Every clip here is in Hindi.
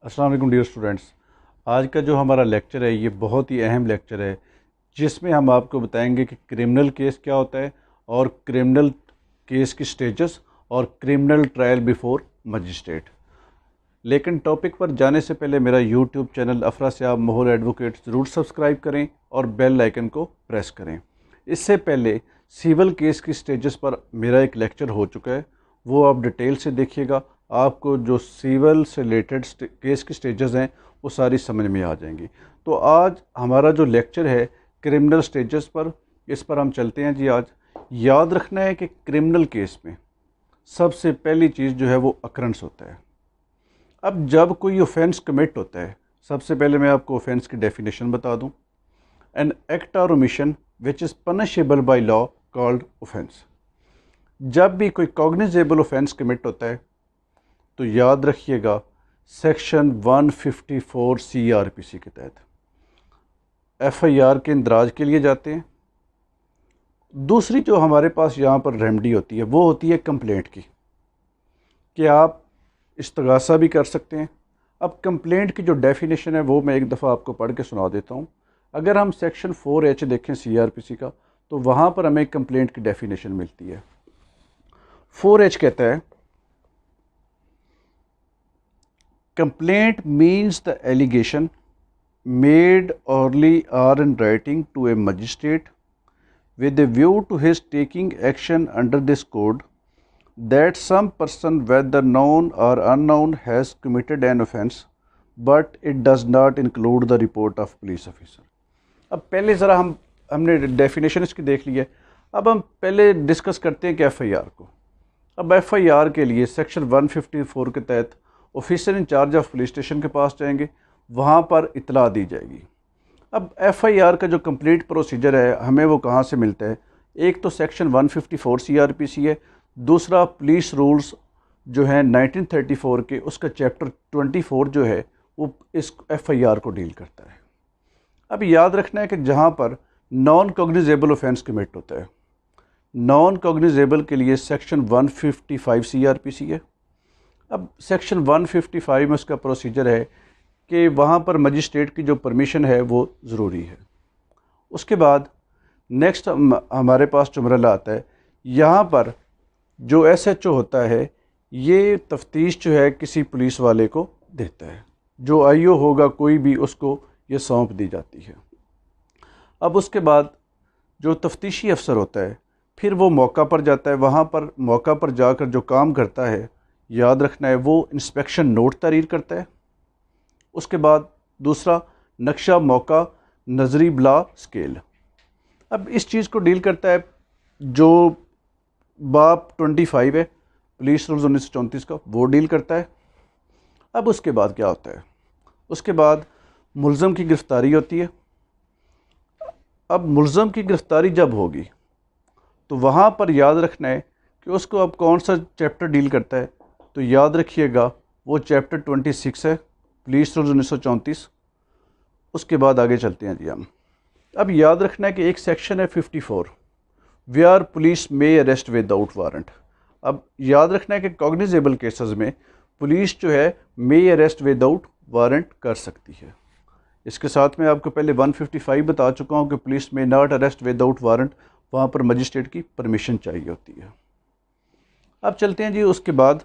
अस्सलाम वालेकुम डियर स्टूडेंट्स। आज का जो हमारा लेक्चर है ये बहुत ही अहम लेक्चर है, जिसमें हम आपको बताएंगे कि क्रिमिनल केस क्या होता है और क्रिमिनल केस की स्टेजेस और क्रिमिनल ट्रायल बिफोर मजिस्ट्रेट। लेकिन टॉपिक पर जाने से पहले मेरा यूट्यूब चैनल अफरा सियाब माहौल एडवोकेट ज़रूर सब्सक्राइब करें और बेल आइकन को प्रेस करें। इससे पहले सिविल केस की स्टेजेस पर मेरा एक लेक्चर हो चुका है, वो आप डिटेल से देखिएगा। आपको जो सिविल से रिलेटेड केस की स्टेजेस हैं वो सारी समझ में आ जाएंगी। तो आज हमारा जो लेक्चर है क्रिमिनल स्टेजेस पर, इस पर हम चलते हैं जी। आज याद रखना है कि क्रिमिनल केस में सबसे पहली चीज़ जो है वो अक्रंस होता है। अब जब कोई ऑफेंस कमिट होता है, सबसे पहले मैं आपको ऑफेंस की डेफिनेशन बता दूं। एन एक्ट और omission which is punishable by law called offence. जब भी कोई कॉग्निजेबल ऑफेंस कमिट होता है तो याद रखिएगा सेक्शन 154 CRPC के तहत FIR के इंदराज के लिए जाते हैं। दूसरी जो हमारे पास यहाँ पर रेमेडी होती है वो होती है कंप्लेंट की, कि आप इस्तगासा भी कर सकते हैं। अब कंप्लेंट की जो डेफिनेशन है वो मैं एक दफ़ा आपको पढ़ के सुना देता हूँ। अगर हम सेक्शन 4H देखें CRPC का, तो वहाँ पर हमें कंप्लेंट की डेफिनेशन मिलती है। 4H कहता है, complaint means the allegation made orally or in writing to a magistrate with a view to his taking action under this code that some person, whether known or unknown, has committed an offence, but it does not include the report of police officer। अब पहले ज़रा हमने डेफिनेशन इसकी देख ली है। अब हम पहले डिस्कस करते हैं कि FIR को। अब FIR के लिए सेक्शन 154 के तहत officer in charge of police station के पास जाएंगे, वहाँ पर इतला दी जाएगी। अब FIR का जो कंप्लीट प्रोसीजर है हमें वो कहाँ से मिलता है? एक तो सेक्शन 154 CRPC है, दूसरा पुलिस रूल्स जो है 1934 के, उसका चैप्टर 24 जो है वो इस FIR को डील करता है। अब याद रखना है कि जहाँ पर नॉन कॉग्निजेबल ऑफेंस कमिट होता है, नॉन कॉग्निजेबल के लिए सेक्शन 155 CRPC है। अब सेक्शन 155 में उसका प्रोसीजर है कि वहाँ पर मजिस्ट्रेट की जो परमिशन है वो ज़रूरी है। उसके बाद नेक्स्ट हमारे पास जो मरला आता है, यहाँ पर जो SHO होता है ये तफ्तीश जो है किसी पुलिस वाले को देता है, जो IO होगा कोई भी, उसको ये सौंप दी जाती है। अब उसके बाद जो तफ्तीशी अफसर होता है फिर वो मौका पर जाता है, वहाँ पर मौका पर जाकर जो काम करता है, याद रखना है वो इंस्पेक्शन नोट तहरीर करता है। उसके बाद दूसरा नक्शा मौका नजरी ब्ला स्केल। अब इस चीज़ को डील करता है जो बाब 25 है पुलिस रूल्स 1934 का, वो डील करता है। अब उसके बाद क्या होता है? उसके बाद मुल्ज़म की गिरफ़्तारी होती है। अब मुल्ज़म की गिरफ़्तारी जब होगी तो वहाँ पर याद रखना है कि उसको अब कौन सा चैप्टर डील करता है, तो याद रखिएगा वो चैप्टर 26 है पुलिस रूल्स 1934। उसके बाद आगे चलते हैं जी हम। अब याद रखना है कि एक सेक्शन है 54 where police may arrest without warrant. अब याद रखना है कि कॉग्निजेबल केसेस में पुलिस जो है मे अरेस्ट विदाउट वारंट कर सकती है। इसके साथ में आपको पहले 155 बता चुका हूँ कि पुलिस में नॉट अरेस्ट विदाउट वारंट, वहाँ पर मजिस्ट्रेट की परमिशन चाहिए होती है। अब चलते हैं जी उसके बाद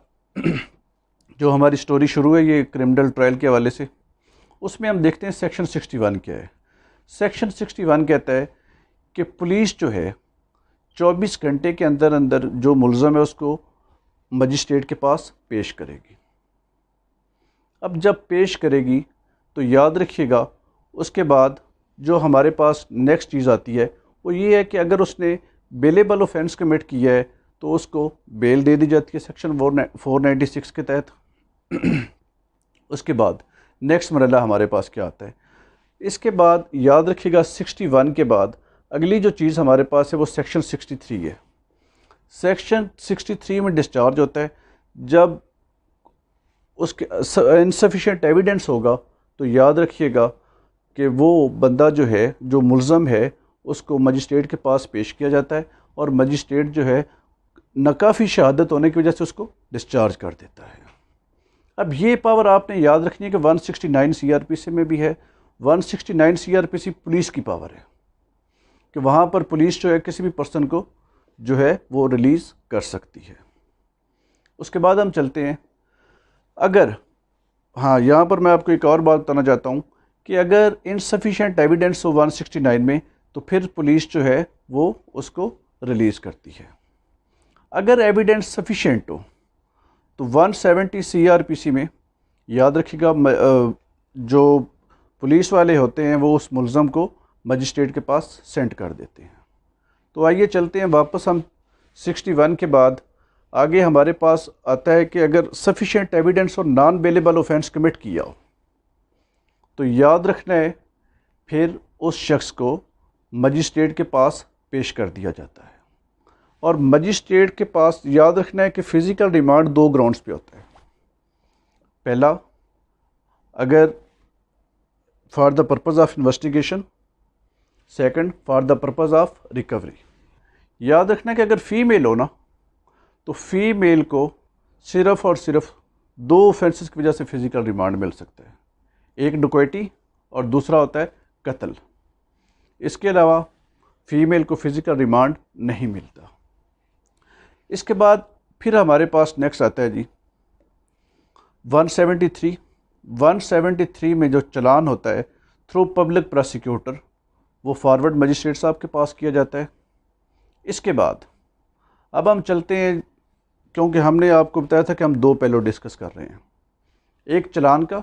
जो हमारी स्टोरी शुरू है ये क्रिमिनल ट्रायल के हवाले से, उसमें हम देखते हैं सेक्शन 61 क्या है। सेक्शन 61 कहता है कि पुलिस जो है 24 घंटे के अंदर अंदर जो मुल्ज़म है उसको मजिस्ट्रेट के पास पेश करेगी। अब जब पेश करेगी तो याद रखिएगा उसके बाद जो हमारे पास नेक्स्ट चीज़ आती है वो ये है कि अगर उसने बेलेबल ऑफेंस कमिट किया है तो उसको बेल दे दी जाती है सेक्शन 496 के तहत। उसके बाद नेक्स्ट मरला हमारे पास क्या आता है? इसके बाद याद रखिएगा 61 के बाद अगली जो चीज़ हमारे पास है वो सेक्शन 63 है। सेक्शन 63 में डिस्चार्ज होता है जब उसके इनसफिशिएंट एविडेंस होगा, तो याद रखिएगा कि वो बंदा जो है, जो मुल्ज़म है, उसको मजिस्ट्रेट के पास पेश किया जाता है और मजिस्ट्रेट जो है नाकाफ़ी शहादत होने की वजह से उसको डिस्चार्ज कर देता है। अब ये पावर आपने याद रखनी है कि 169 CRPC में भी है। 169 CRPC पुलिस की पावर है कि वहाँ पर पुलिस जो है किसी भी पर्सन को जो है वो रिलीज़ कर सकती है। उसके बाद हम चलते हैं, अगर हाँ यहाँ पर मैं आपको एक और बात बताना चाहता हूँ कि अगर इनसफिशिएंट एविडेंस हो 169 में तो फिर पुलिस जो है वो उसको रिलीज़ करती है। अगर एविडेंस सफिशिएंट हो तो 170 CRPC में याद रखिएगा जो पुलिस वाले होते हैं वो उस मुलज़म को मजिस्ट्रेट के पास सेंड कर देते हैं। तो आइए चलते हैं वापस हम 61 के बाद आगे हमारे पास आता है कि अगर सफिशिएंट एविडेंस और नॉन बेलेबल ऑफेंस कमिट किया हो तो याद रखना है फिर उस शख्स को मजिस्ट्रेट के पास पेश कर दिया जाता है। और मजिस्ट्रेट के पास याद रखना है कि फ़िज़िकल रिमांड 2 ग्राउंड्स पे होता है। पहला, अगर for the purpose of investigation, second for the purpose of recovery. याद रखना है कि अगर फ़ीमेल हो ना तो फ़ीमेल को सिर्फ़ और सिर्फ 2 ऑफेंसेस की वजह से फ़िज़िकल रिमांड मिल सकता है, एक डकैती और दूसरा होता है कत्ल। इसके अलावा फ़ीमेल को फ़िज़िकल रिमांड नहीं मिलता। इसके बाद फिर हमारे पास नेक्स्ट आता है जी 173। 173 में जो चलान होता है थ्रू पब्लिक प्रोसिक्यूटर वो फॉरवर्ड मजिस्ट्रेट साहब के पास किया जाता है। इसके बाद अब हम चलते हैं, क्योंकि हमने आपको बताया था कि हम 2 पहलू डिस्कस कर रहे हैं, एक चलान का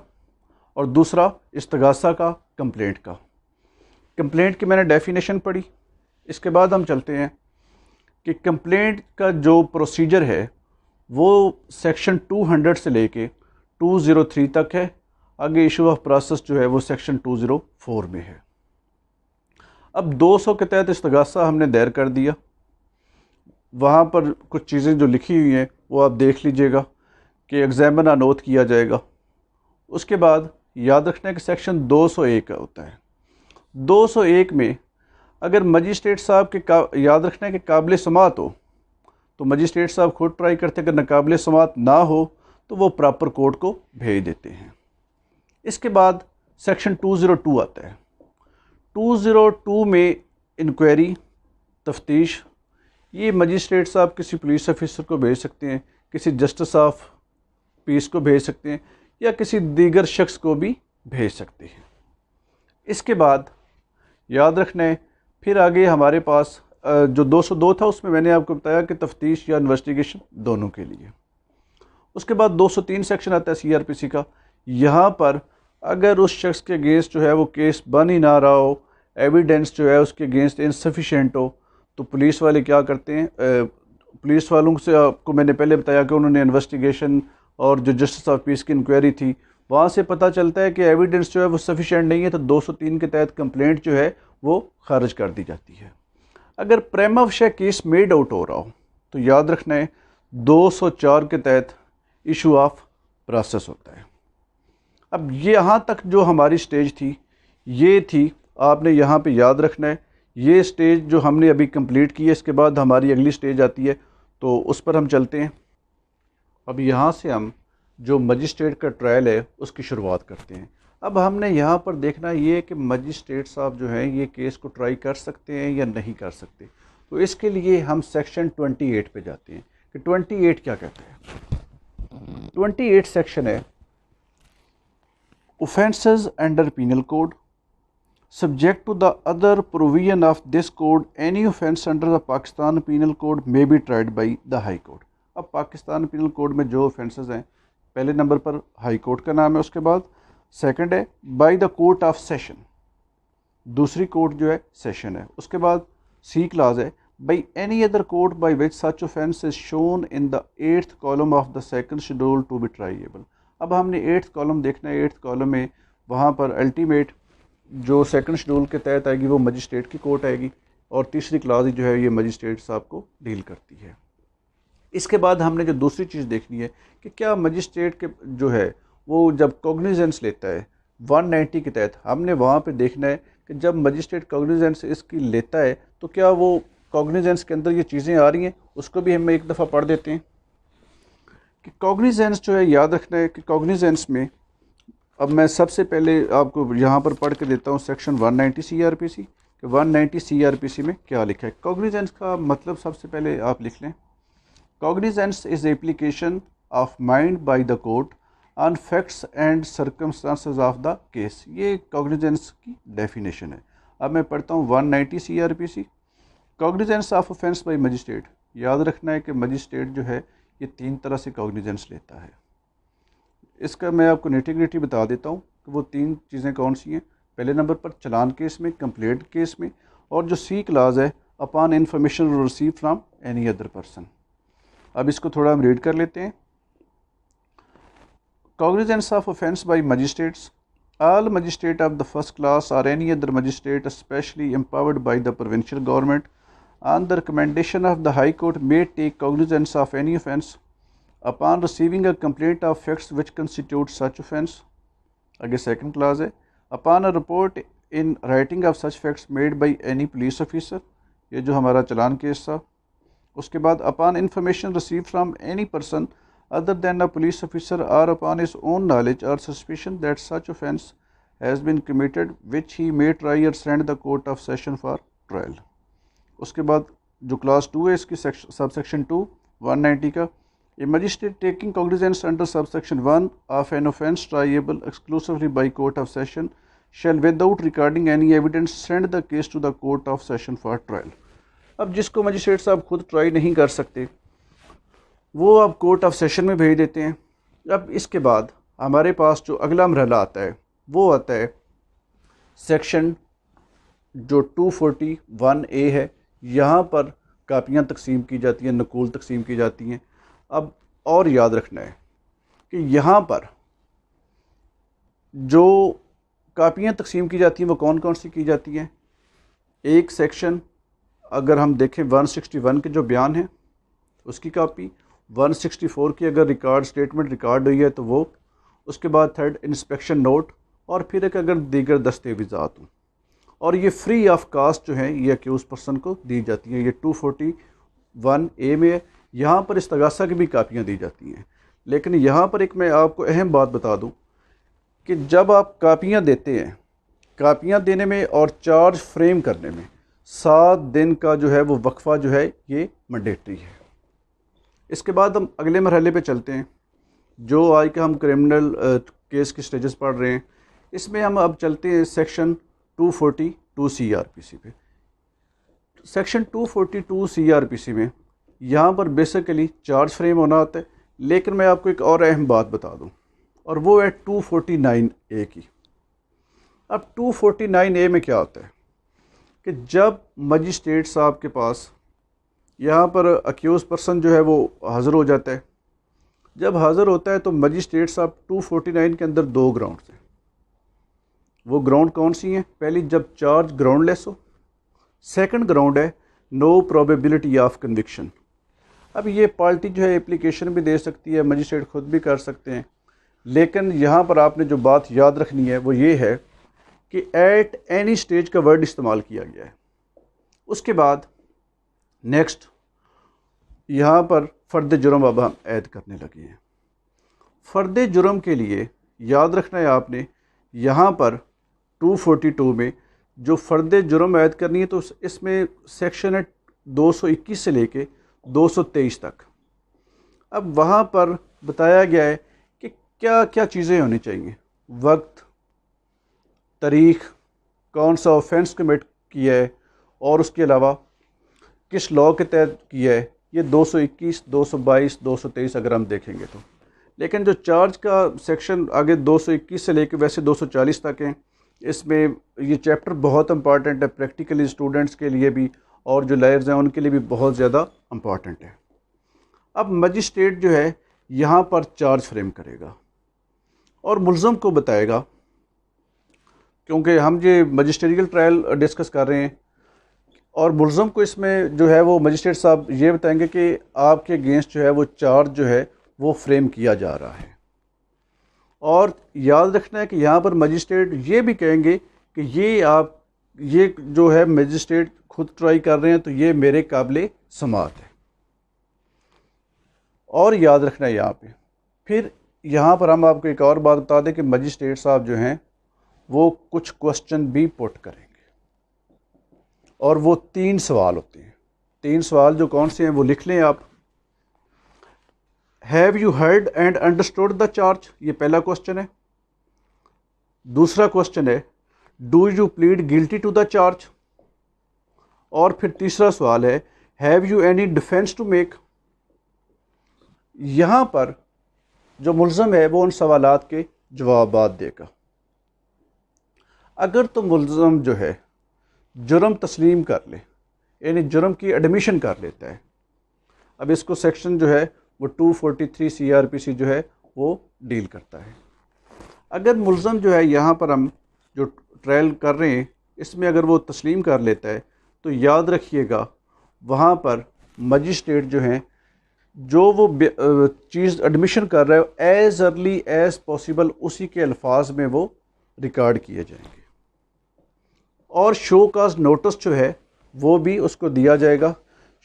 और दूसरा इस्तगासा का, कंप्लेंट का। कंप्लेंट की मैंने डेफिनेशन पढ़ी। इसके बाद हम चलते हैं कि कंप्लेंट का जो प्रोसीजर है वो सेक्शन 200 से लेके 203 तक है। आगे इशू ऑफ प्रोसेस जो है वो सेक्शन 204 में है। अब 200 के तहत इस्तगासा हमने दायर कर दिया, वहाँ पर कुछ चीज़ें जो लिखी हुई हैं वो आप देख लीजिएगा कि एग्जामिनर नोट किया जाएगा। उसके बाद याद रखना है कि सेक्शन 201 होता है। 201 में अगर मजिस्ट्रेट साहब के याद रखना है कि काबिल समात हो तो मजिस्ट्रेट साहब खुद ट्राई करते हैं, अगर नाकाबिल समात ना हो तो वो प्रॉपर कोर्ट को भेज देते हैं। इसके बाद सेक्शन 202 आता है। 202 में इंक्वायरी, तफ्तीश, ये मजिस्ट्रेट साहब किसी पुलिस ऑफिसर को भेज सकते हैं, किसी जस्टिस ऑफ पीस को भेज सकते हैं या किसी दीगर शख्स को भी भेज सकते हैं। इसके बाद याद रखना है फिर आगे हमारे पास जो 202 था उसमें मैंने आपको बताया कि तफ्तीश या इन्वेस्टिगेशन दोनों के लिए। उसके बाद 203 सेक्शन आता है CRPC का। यहाँ पर अगर उस शख्स के अगेंस्ट जो है वो केस बन ही ना रहा हो, एविडेंस जो है उसके अगेंस्ट इनसफिशेंट हो, तो पुलिस वाले क्या करते हैं, पुलिस वालों से आपको मैंने पहले बताया कि उन्होंने इन्वेस्टिगेशन और जो जस्टिस ऑफ पीस की इंक्वायरी थी वहाँ से पता चलता है कि एविडेंस जो है वो सफिशेंट नहीं है, तो 203 के तहत कंप्लेंट जो है वो खारिज कर दी जाती है। अगर प्रेमा फेशी केस मेड आउट हो रहा हो तो याद रखना है 204 के तहत इशू ऑफ प्रोसेस होता है। अब ये यहाँ तक जो हमारी स्टेज थी ये थी, आपने यहाँ पे याद रखना है ये स्टेज जो हमने अभी कंप्लीट की है। इसके बाद हमारी अगली स्टेज आती है तो उस पर हम चलते हैं। अब यहाँ से हम जो मजिस्ट्रेट का ट्रायल है उसकी शुरुआत करते हैं। अब हमने यहाँ पर देखना ये है कि मजिस्ट्रेट साहब जो हैं ये केस को ट्राई कर सकते हैं या नहीं कर सकते। तो इसके लिए हम सेक्शन 28 पे जाते हैं कि 28 क्या कहता है। 28 सेक्शन है offences under penal code subject to the other provision of this code, any offence under the Pakistan Penal Code may be tried by the High Court। अब पाकिस्तान पिनल कोड में जो ऑफेंसेस हैं पहले नंबर पर हाई कोर्ट का नाम है, उसके बाद सेकंड है by the court of session, दूसरी कोर्ट जो है सेशन है, उसके बाद सी क्लास है by any other court by which such offence is shown in the 8th column of the second schedule to be triable. अब हमने 8th कॉलम देखना है। 8th कॉलम में वहाँ पर अल्टीमेट जो सेकंड शेड्यूल के तहत आएगी वो मजिस्ट्रेट की कोर्ट आएगी और तीसरी क्लास जो है ये मजिस्ट्रेट साहब को डील करती है। इसके बाद हमने जो दूसरी चीज़ देखनी है कि क्या मजिस्ट्रेट के जो है वो जब कॉग्निजेंस लेता है 190 के तहत, हमने वहाँ पे देखना है कि जब मजिस्ट्रेट कॉग्निजेंस इसकी लेता है तो क्या वो कॉग्निजेंस के अंदर ये चीज़ें आ रही हैं, उसको भी हम एक दफ़ा पढ़ देते हैं। कि कॉग्निजेंस जो है, याद रखना है कि कॉग्निजेंस में, अब मैं सबसे पहले आपको यहाँ पर पढ़ के देता हूँ सेक्शन 190 CRPC कि 190 CRPC में क्या लिखा है। कॉग्निजेंस का मतलब सबसे पहले आप लिख लें, cognizance is application of mind by the court on facts and circumstances of the case. ये कॉग्निजेंस की डेफिनेशन है। अब मैं पढ़ता हूँ 190 CRPC। Cognizance of offence by magistrate, याद रखना है कि मजिस्ट्रेट जो है ये 3 तरह से कॉग्निजेंस लेता है। इसका मैं आपको नेटिग्रिटी बता देता हूँ कि वो 3 चीज़ें कौन सी हैं। पहले नंबर पर चलान केस में, कंप्लेंट केस में, और जो सी क्लास है upon information receive from any other person. अब इसको थोड़ा हम रीड कर लेते हैं। Cognizance of offence by magistrates, all magistrate of the first class or any other magistrate especially empowered by the provincial government on the recommendation of the High Court may take cognizance of any offence upon receiving a complaint of facts which constitute such offence. आगे second clause है, upon a report in writing of such facts made by any police officer, ये जो हमारा चलान केस था। उसके बाद upon information received from any person other than a police officer or upon his own knowledge or suspicion that such offence has been committed which he may try or send the court of session for trial. उसके बाद जो क्लास 2 है इसकी सबसेक्शन 2 190 का, a magistrate taking cognizance under subsection 1 of an offence triable exclusively by court of session shall without recording any evidence send the case to the court of session for trial. अब जिसको मजिस्ट्रेट साहब खुद ट्राई नहीं कर सकते वो अब कोर्ट ऑफ सेशन में भेज देते हैं। अब इसके बाद हमारे पास जो अगला मरहला आता है वो आता है सेक्शन जो 241A है। यहाँ पर कापियाँ तकसीम की जाती हैं, नकूल तकसीम की जाती हैं। अब और याद रखना है कि यहाँ पर जो कापियाँ तकसीम की जाती हैं वो कौन कौन सी की जाती हैं। एक सेक्शन अगर हम देखें 161 के जो बयान है उसकी कापी, 164 की अगर रिकॉर्ड स्टेटमेंट रिकॉर्ड हुई है तो वो, उसके बाद थर्ड इंस्पेक्शन नोट, और फिर एक अगर दीगर दस्तावेज़ात हों। और ये फ्री ऑफ कास्ट जो है ये अक्यूज़ पर्सन को दी जाती हैं। ये 241A में है। यहाँ पर इस्तगासा की भी कापियाँ दी जाती हैं। लेकिन यहाँ पर एक मैं आपको अहम बात बता दूँ कि जब आप कापियाँ देते हैं, कापियाँ देने में और चार्ज फ्रेम करने में 7 दिन का जो है वो वक्फा जो है ये मैंडेटरी है। इसके बाद हम अगले मरहले पे चलते हैं जो आज का हम क्रिमिनल केस की स्टेजेस पढ़ रहे हैं। इसमें हम अब चलते हैं सेक्शन 242 CRPC पे। सेक्शन 242 CRPC में यहाँ पर बेसिकली चार्ज फ्रेम होना होता है। लेकिन मैं आपको एक और अहम बात बता दूँ और वो है 249A की। अब 249A में क्या होता है कि जब मजिस्ट्रेट साहब के पास यहाँ पर अक्यूज़ पर्सन जो है वो हाज़िर हो जाता है, जब हाज़िर होता है तो मजिस्ट्रेट साहब 249 के अंदर 2 ग्राउंड्स हैं। वो ग्राउंड कौन सी हैं? पहली, जब चार्ज ग्राउंडलेस हो। सेकंड ग्राउंड है नो प्रोबेबिलिटी ऑफ कन्विक्शन। अब ये पार्टी जो है एप्लीकेशन भी दे सकती है, मजिस्ट्रेट खुद भी कर सकते हैं। लेकिन यहाँ पर आपने जो बात याद रखनी है वो ये है कि एट एनी स्टेज का वर्ड इस्तेमाल किया गया है। उसके बाद नेक्स्ट यहाँ पर फ़र्द जुर्म अब हम ऐड करने लगे हैं। फ़र्द जुर्म के लिए याद रखना है आपने, यहाँ पर 242 में जो फ़र्द जुर्म ऐड करनी है तो इसमें सेक्शन है 221 से लेके 223 तक। अब वहाँ पर बताया गया है कि क्या क्या चीज़ें होनी चाहिए। वक्त, तारीख़, कौन सा ऑफेंस कमिट किया है और उसके अलावा किस लॉ के तहत किया है। ये 221, 222, 223 अगर हम देखेंगे तो। लेकिन जो चार्ज का सेक्शन आगे 221 से लेकर वैसे 240 तक हैं। इसमें ये चैप्टर बहुत इंपॉर्टेंट है प्रैक्टिकली स्टूडेंट्स के लिए भी और जो लॉयर्स हैं उनके लिए भी बहुत ज़्यादा इम्पॉर्टेंट है। अब मजिस्ट्रेट जो है यहाँ पर चार्ज फ्रेम करेगा और मुल्ज़म को बताएगा, क्योंकि हम ये मजिस्ट्रियल ट्रायल डिस्कस कर रहे हैं और मुल्ज़म को इसमें जो है वो मजिस्ट्रेट साहब ये बताएंगे कि आपके अगेंस्ट जो है वो चार्ज जो है वो फ्रेम किया जा रहा है। और याद रखना है कि यहाँ पर मजिस्ट्रेट ये भी कहेंगे कि ये जो है मजिस्ट्रेट खुद ट्राई कर रहे हैं तो ये मेरे काबिले समात है। और याद रखना है यहाँ पे। फिर यहाँ पर हम आपको एक और बात बता दें कि मजिस्ट्रेट साहब जो हैं वो कुछ क्वेश्चन भी पुट करेंगे, और वो 3 सवाल होते हैं। 3 सवाल जो कौन से हैं वो लिख लें आप। Have you heard and understood the charge, ये पहला क्वेश्चन है। दूसरा क्वेश्चन है do you plead guilty to the charge. और फिर तीसरा सवाल है have you any defence to make. यहाँ पर जो मुल्ज़म है वो उन सवालात के जवाबात देगा। अगर तो मुल्ज़म जो है जुर्म तस्लीम कर ले, यानी जुर्म की एडमिशन कर लेता है, अब इसको सेक्शन जो है वो 243 CRPC जो है वो डील करता है। अगर मुल्ज़म जो है यहाँ पर हम जो ट्रायल कर रहे हैं इसमें अगर वो तस्लीम कर लेता है तो याद रखिएगा वहाँ पर मजिस्ट्रेट जो हैं जो वो चीज़ एडमिशन कर रहा है एज़ अर्ली एज़ पॉसिबल उसी के अल्फाज में वो रिकॉर्ड किए जाएंगे। और शो काज नोटिस जो है वो भी उसको दिया जाएगा।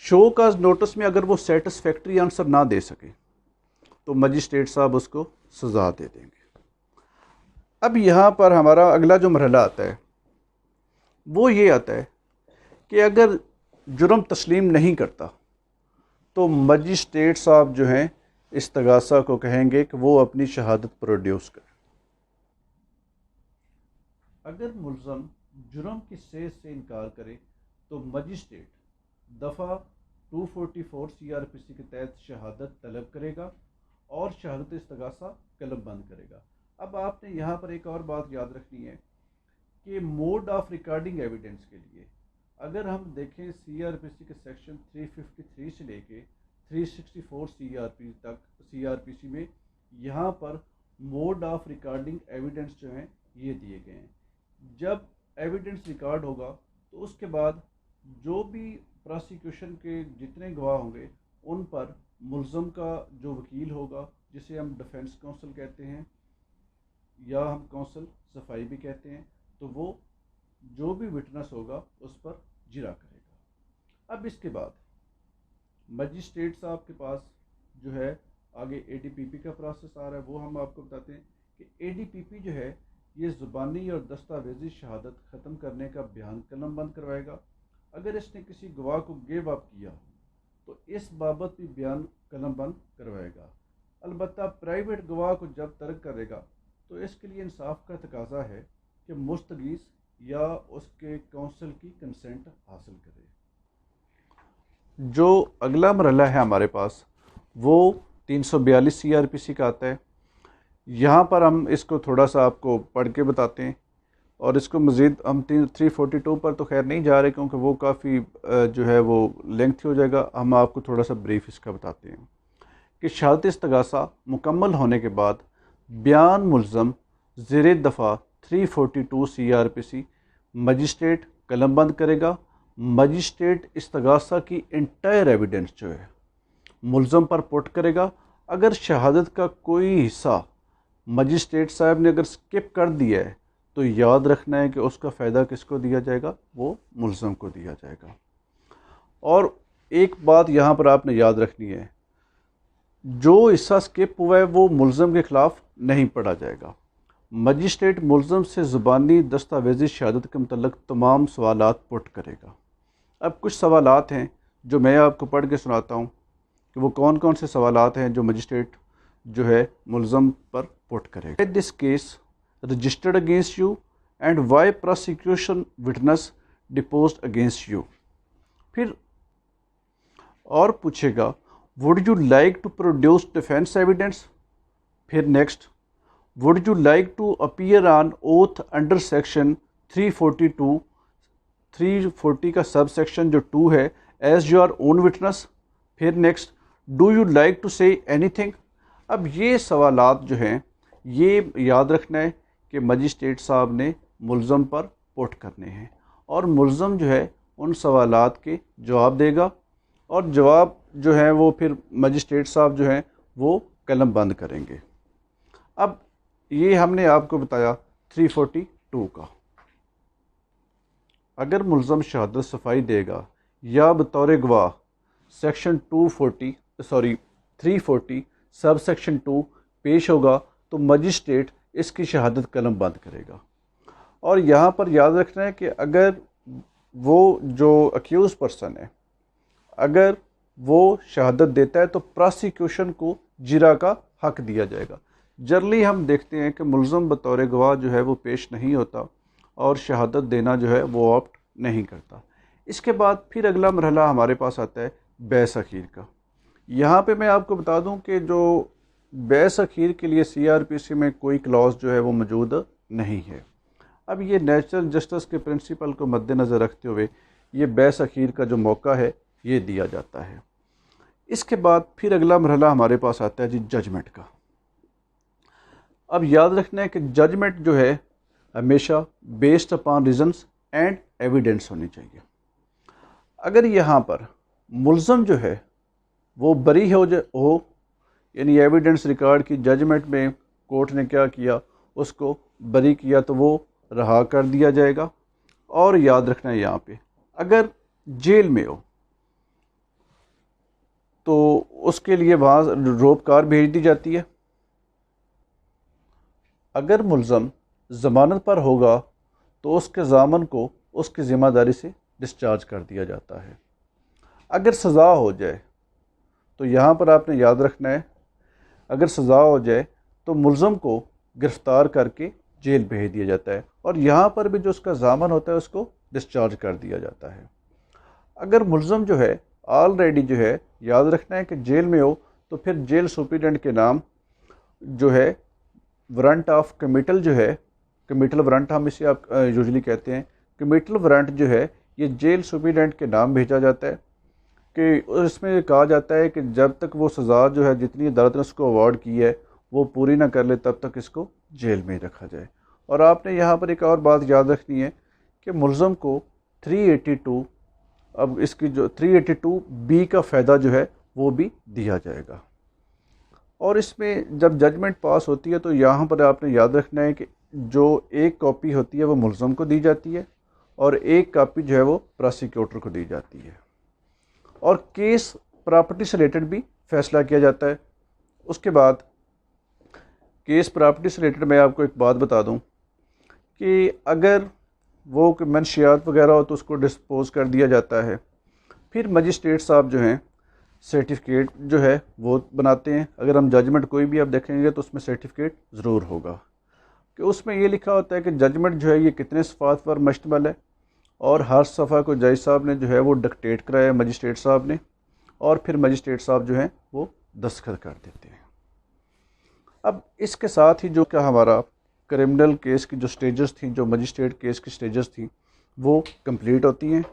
शो काज नोटिस में अगर वो सेटिस्फैक्ट्री आंसर ना दे सके तो मजिस्ट्रेट साहब उसको सज़ा दे देंगे। अब यहाँ पर हमारा अगला जो मरहला आता है वो ये आता है कि अगर जुर्म तस्लीम नहीं करता तो मजिस्ट्रेट साहब जो हैं इस्तगासा को कहेंगे कि वो अपनी शहादत प्रोड्यूस करे। अगर मुल्ज़म जुर्म की सेहत से इनकार करे तो मजिस्ट्रेट दफ़ा 244 CRPC के तहत शहादत तलब करेगा और शहादत इस्तगासा कलम बंद करेगा। अब आपने यहाँ पर एक और बात याद रखनी है कि मोड ऑफ रिकॉर्डिंग एविडेंस के लिए अगर हम देखें CRPC के सेक्शन 353 से लेके 364 CRPC में यहाँ पर मोड ऑफ रिकॉर्डिंग एविडेंस जो हैं ये दिए गए हैं। जब एविडेंस रिकॉर्ड होगा तो उसके बाद जो भी प्रोसिक्यूशन के जितने गवाह होंगे उन पर मुल्ज़म का जो वकील होगा जिसे हम डिफेंस काउंसिल कहते हैं या हम काउंसिल सफाई भी कहते हैं, तो वो जो भी विटनेस होगा उस पर जिरा करेगा। अब इसके बाद मजिस्ट्रेट साहब के पास जो है आगे ADPP का प्रोसेस आ रहा है, वो हम आपको बताते हैं कि ADPP जो है ये ज़ुबानी और दस्तावेजी शहादत ख़त्म करने का बयान कलम बंद करवाएगा। अगर इसने किसी गवाह को गिव अप किया तो इस बाबत भी बयान कलम बंद करवाएगा। अलबत्ता प्राइवेट गवाह को जब तर्क करेगा तो इसके लिए इंसाफ का तकाजा है कि मुस्तगीस या उसके काउंसिल की कंसेंट हासिल करे। जो अगला मरहला है हमारे पास वो 342 CRPC का आता है। यहाँ पर हम इसको थोड़ा सा आपको पढ़ के बताते हैं और इसको मज़ीद हम 342 पर तो खैर नहीं जा रहे क्योंकि वो काफ़ी जो है वो लेंथी हो जाएगा। हम आपको थोड़ा सा ब्रीफ इसका बताते हैं कि शहादत इस्तगासा मुकम्मल होने के बाद बयान मुल्ज़म ज़ेरे दफ़ा 342 CRPC मजिस्ट्रेट कलम बंद करेगा। मजिस्ट्रेट इस्तगासा की इंटायर एविडेंस जो है मुल्ज़म पर पुट करेगा। अगर शहादत का कोई हिस्सा मजिस्ट्रेट साहब ने अगर स्किप कर दिया है तो याद रखना है कि उसका फ़ायदा किसको दिया जाएगा, वो मुल्ज़म को दिया जाएगा। और एक बात यहाँ पर आपने याद रखनी है, जो हिस्सा स्किप हुआ है वो मुल्ज़म के ख़िलाफ़ नहीं पढ़ा जाएगा। मजिस्ट्रेट मुल्ज़म से ज़ुबानी दस्तावेज़ी शहादत के मुतल्लिक़ तमाम सवालात पुट करेगा। अब कुछ सवालात हैं जो मैं आपको पढ़ के सुनाता हूँ कि वो कौन कौन से सवालात हैं जो मजिस्ट्रेट जो है मुल्ज़म पर पुट करेगा। This case registered against you and why prosecution witness deposed against you. फिर और पूछेगा would you like to produce defence evidence. फिर next would you like to appear on oath under section 342 340 का सब सेक्शन जो 2 है एज योर ओन विटनेस। फिर next do you like to say anything. अब ये सवालात जो हैं ये याद रखना है कि मजिस्ट्रेट साहब ने मुल्ज़म पर पुट करने हैं और मुल्ज़म जो है उन सवालात के जवाब देगा और जवाब जो है वो फिर मजिस्ट्रेट साहब जो हैं वो कलम बंद करेंगे। अब ये हमने आपको बताया 342 का। अगर मुल्ज़म शहादत सफाई देगा या बतौर गवाह सेक्शन 240 340 सब सेक्शन 2 पेश होगा तो मजिस्ट्रेट इसकी शहादत कलम बंद करेगा। और यहाँ पर याद रखना है कि अगर वो जो अक्यूज पर्सन है अगर वो शहादत देता है तो प्रोसिक्यूशन को जिरा का हक दिया जाएगा। जनरली हम देखते हैं कि मुल्ज़म बतौर गवाह जो है वो पेश नहीं होता और शहादत देना जो है वो ऑप्ट नहीं करता। इसके बाद फिर अगला मरहला हमारे पास आता है बहस अखीर का। यहाँ पे मैं आपको बता दूं कि जो बहस अखीर के लिए CRPC में कोई क्लॉज जो है वो मौजूद नहीं है। अब ये नेचुरल जस्टिस के प्रिंसिपल को मद्देनज़र रखते हुए ये बहस अखीर का जो मौका है ये दिया जाता है। इसके बाद फिर अगला मरहला हमारे पास आता है जी जजमेंट का। अब याद रखना है कि जजमेंट जो है हमेशा based upon reasons and evidence होनी चाहिए। अगर यहाँ पर मुल्ज़म जो है वो बरी हो यानी एविडेंस रिकॉर्ड की जजमेंट में कोर्ट ने क्या किया उसको बरी किया तो वो रहा कर दिया जाएगा। और याद रखना है यहाँ पे अगर जेल में हो तो उसके लिए वहाँ रोपकार भेज दी जाती है। अगर मुल्ज़म ज़मानत पर होगा तो उसके ज़ामन को उसकी ज़िम्मेदारी से डिस्चार्ज कर दिया जाता है। अगर सज़ा हो जाए तो यहाँ पर आपने याद रखना है अगर सज़ा हो जाए तो मुल्ज़म को गिरफ़्तार करके जेल भेज दिया जाता है और यहाँ पर भी जो उसका ज़ामन होता है उसको डिस्चार्ज कर दिया जाता है। अगर मुल्ज़म जो है ऑलरेडी जो है याद रखना है कि जेल में हो तो फिर जेल सुपरिटेंडेंट के नाम जो है वारंट ऑफ कमिटल जो है कमिटल वारंट हम इसे आप यूजुअली कहते हैं कमिटल वारंट जो है ये जेल सुपरिटेंडेंट के नाम भेजा जाता है कि इसमें कहा जाता है कि जब तक वो सज़ा जो है जितनी अदालत ने उसको अवार्ड की है वो पूरी ना कर ले तब तक इसको जेल में ही रखा जाए। और आपने यहाँ पर एक और बात याद रखनी है कि मुल्ज़म को 382 अब इसकी जो 382B का फ़ायदा जो है वो भी दिया जाएगा। और इसमें जब जजमेंट पास होती है तो यहाँ पर आपने याद रखना है कि जो एक कॉपी होती है वो मुल्ज़म को दी जाती है और एक कॉपी जो है वो प्रोसिक्यूटर को दी जाती है। और केस प्रॉपर्टी से रिलेटेड भी फैसला किया जाता है। उसके बाद केस प्रॉपर्टी से रिलेटेड मैं आपको एक बात बता दूं कि अगर वो मंशियात वगैरह हो तो उसको डिस्पोज कर दिया जाता है। फिर मजिस्ट्रेट साहब जो हैं सर्टिफिकेट जो है वो बनाते हैं। अगर हम जजमेंट कोई भी आप देखेंगे तो उसमें सर्टिफिकेट ज़रूर होगा कि उसमें ये लिखा होता है कि जजमेंट जो है ये कितने सफ़ात पर मुश्तमिल है और हर सफ़ा को जज साहब ने जो है वो डिक्टेट कराया मजिस्ट्रेट साहब ने और फिर मजिस्ट्रेट साहब जो हैं वो दस्तखत कर देते हैं। अब इसके साथ ही जो क्या हमारा क्रिमिनल केस की जो स्टेजेस थी जो मजिस्ट्रेट केस की स्टेजेस थी वो कंप्लीट होती हैं।